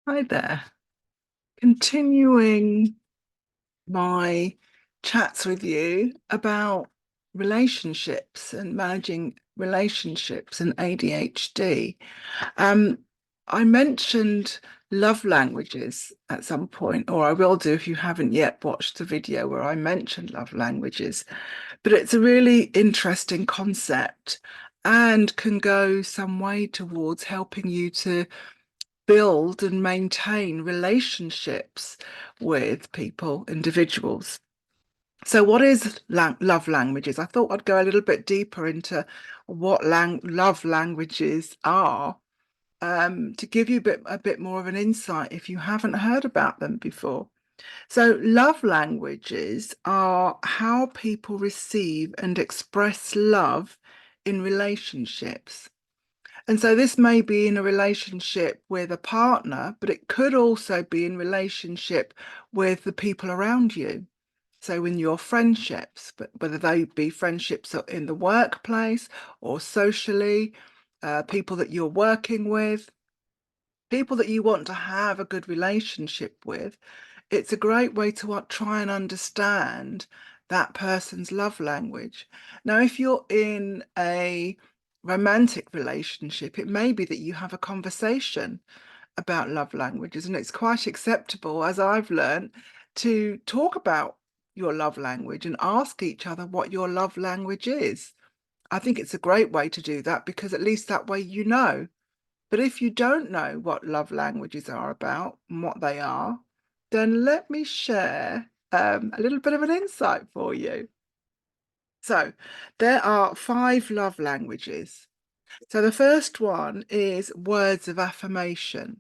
Hi there. Continuing my chats with you about relationships and managing relationships and ADHD. Um, I mentioned love languages at some point, or I will do if you haven't yet watched the video where I mentioned love languages. But it's a really interesting concept and can go some way towards helping you to build and maintain relationships with people, individuals. So, what is love languages? I thought I'd go a little bit deeper into what love languages are, to give you a bit more of an insight if you haven't heard about them before. So, love languages are how people receive and express love in relationships. And so this may be in a relationship with a partner, but it could also be in relationship with the people around you. So in your friendships, but whether they be friendships in the workplace or socially, people that you're working with, people that you want to have a good relationship with, it's a great way to try and understand that person's love language. Now, if you're in a romantic relationship, it may be that you have a conversation about love languages, and it's quite acceptable, as I've learned, to talk about your love language and ask each other what your love language is. I think it's a great way to do that because at least that way you know. But if you don't know what love languages are about and what they are, then let me share a little bit of an insight for you. So, there are 5 love languages. So, the first one is words of affirmation.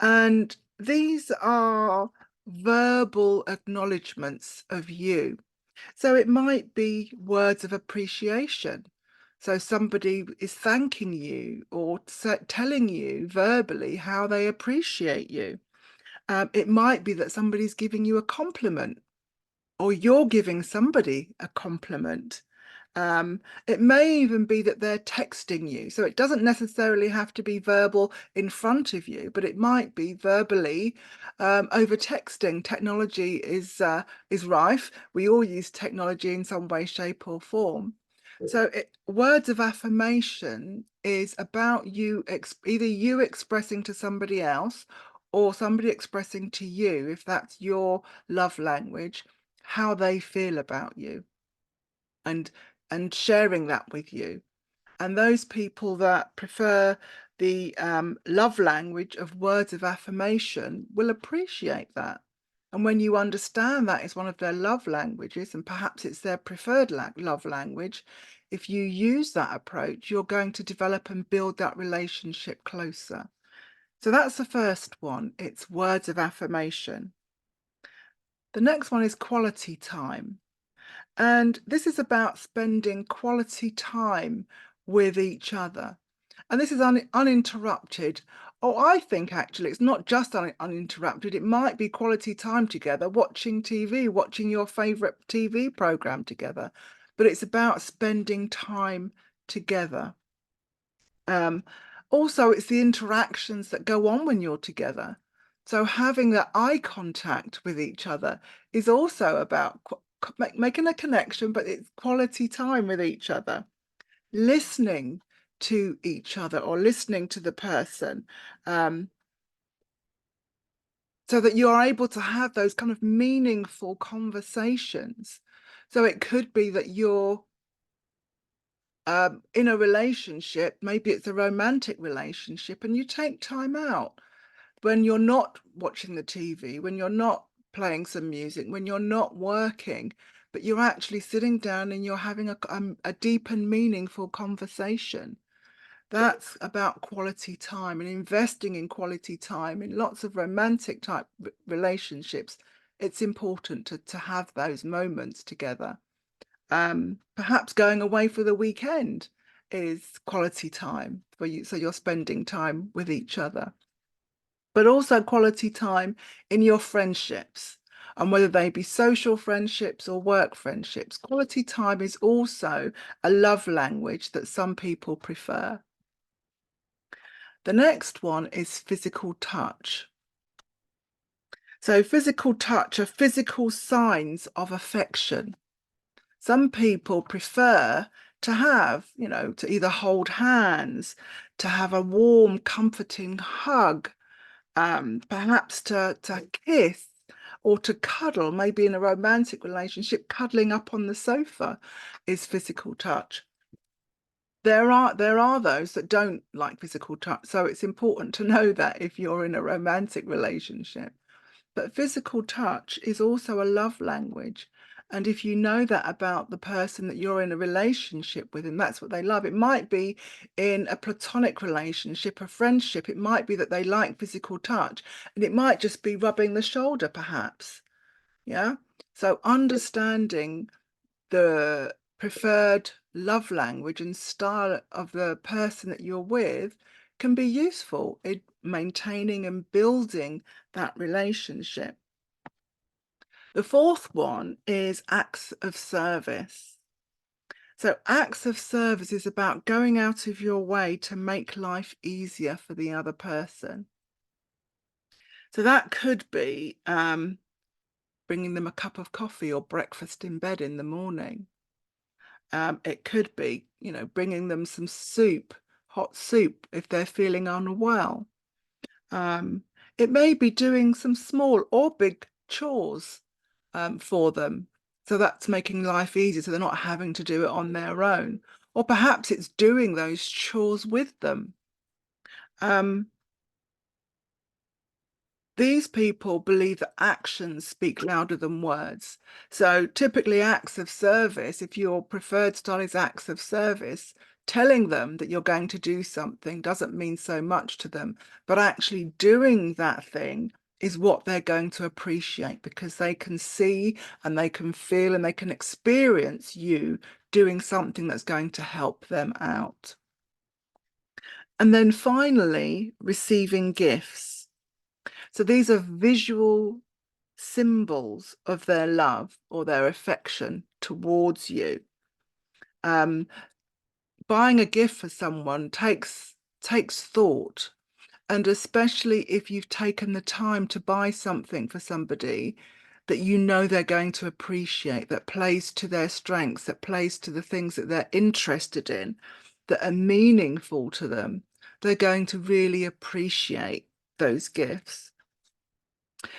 And these are verbal acknowledgements of you. So it might be words of appreciation. So somebody is thanking you or telling you verbally how they appreciate you. It might be that somebody's giving you a compliment or you're giving somebody a compliment. It may even be that they're texting you. So it doesn't necessarily have to be verbal in front of you, but it might be verbally over texting. Technology is rife. We all use technology in some way, shape, or form. So words of affirmation is about you, either you expressing to somebody else or somebody expressing to you, if that's your love language, how they feel about you and sharing that with you. And those people that prefer the love language of words of affirmation will appreciate that. And when you understand that is one of their love languages, and perhaps it's their preferred love language, if you use that approach, you're going to develop and build that relationship closer. So that's the first one. It's words of affirmation. The next one is quality time. And this is about spending quality time with each other. And this is uninterrupted. Oh, I think actually it's not just uninterrupted. It might be quality time together, watching TV, watching your favorite TV program together. But it's about spending time together. Um, Also, it's the interactions that go on when you're together. So having that eye contact with each other is also about making a connection, but it's quality time with each other, listening to each other or listening to the person, um, so that you are able to have those kind of meaningful conversations. So it could be that you're in a relationship, maybe it's a romantic relationship, and you take time out when you're not watching the TV, when you're not playing some music, when you're not working, but you're actually sitting down and you're having a deep and meaningful conversation. That's about quality time and investing in quality time in lots of romantic type relationships. It's important to have those moments together. Perhaps going away for the weekend is quality time for you. So you're spending time with each other, but also quality time in your friendships. And whether they be social friendships or work friendships, quality time is also a love language that some people prefer. The next one is physical touch. So physical touch are physical signs of affection. Some people prefer to have, to either hold hands, to have a warm, comforting hug, perhaps to kiss or to cuddle. Maybe in a romantic relationship, cuddling up on the sofa is physical touch. There are those that don't like physical touch, so it's important to know that if you're in a romantic relationship. But physical touch is also a love language. And if you know that about the person that you're in a relationship with, and that's what they love, it might be in a platonic relationship, a friendship, it might be that they like physical touch, and it might just be rubbing the shoulder, perhaps. Yeah. So understanding the preferred love language and style of the person that you're with can be useful in maintaining and building that relationship. The fourth one is acts of service. So, acts of service is about going out of your way to make life easier for the other person. So, that could be bringing them a cup of coffee or breakfast in bed in the morning. It could be, bringing them some soup, hot soup, if they're feeling unwell. Um, it may be doing some small or big chores for them. So that's making life easier so they're not having to do it on their own. Or perhaps it's doing those chores with them. Um, These people believe that actions speak louder than words. So typically acts of service, if your preferred style is acts of service, telling them that you're going to do something doesn't mean so much to them, but actually doing that thing is what they're going to appreciate because they can see and they can feel and they can experience you doing something that's going to help them out. And then finally, receiving gifts. So these are visual symbols of their love or their affection towards you. Um, Buying a gift for someone takes thought, and especially if you've taken the time to buy something for somebody that you know they're going to appreciate, that plays to their strengths, that plays to the things that they're interested in, that are meaningful to them, they're going to really appreciate those gifts.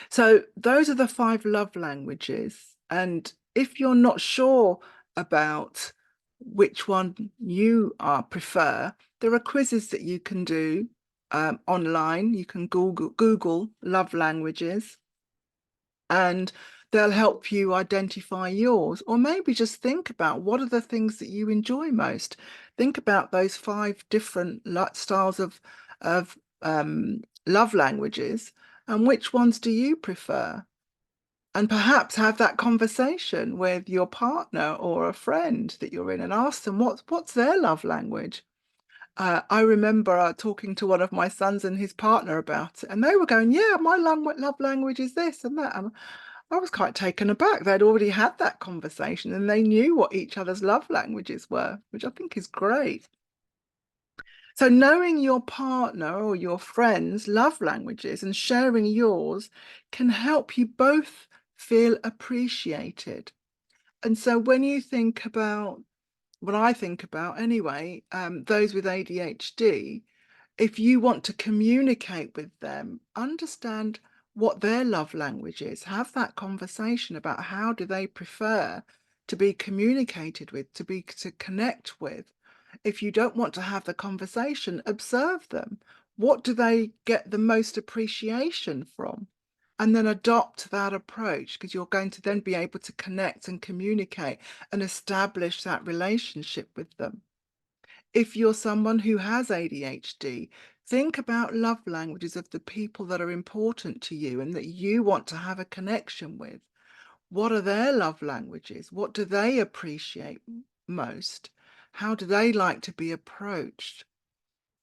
So those are the 5 love languages. And if you're not sure about which one you prefer, there are quizzes that you can do online. You can Google love languages and they'll help you identify yours. Or maybe just think about what are the things that you enjoy most. Think about those 5 different styles of love languages and which ones do you prefer? And perhaps have that conversation with your partner or a friend that you're in and ask them what's their love language. I remember talking to one of my sons and his partner about it, and they were going, "Yeah, my love language is this and that." And I was quite taken aback. They'd already had that conversation and they knew what each other's love languages were, which I think is great. So knowing your partner or your friend's love languages and sharing yours can help you both feel appreciated. And so when you think about what I think about anyway, those with ADHD, if you want to communicate with them, understand what their love language is, have that conversation about how do they prefer to be communicated with, to connect with. If you don't want to have the conversation, observe them. What do they get the most appreciation from? And then adopt that approach because you're going to then be able to connect and communicate and establish that relationship with them. If you're someone who has ADHD, think about love languages of the people that are important to you and that you want to have a connection with. What are their love languages? What do they appreciate most? How do they like to be approached?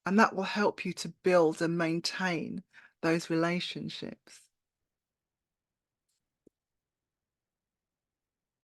And that will help you to build and maintain those relationships.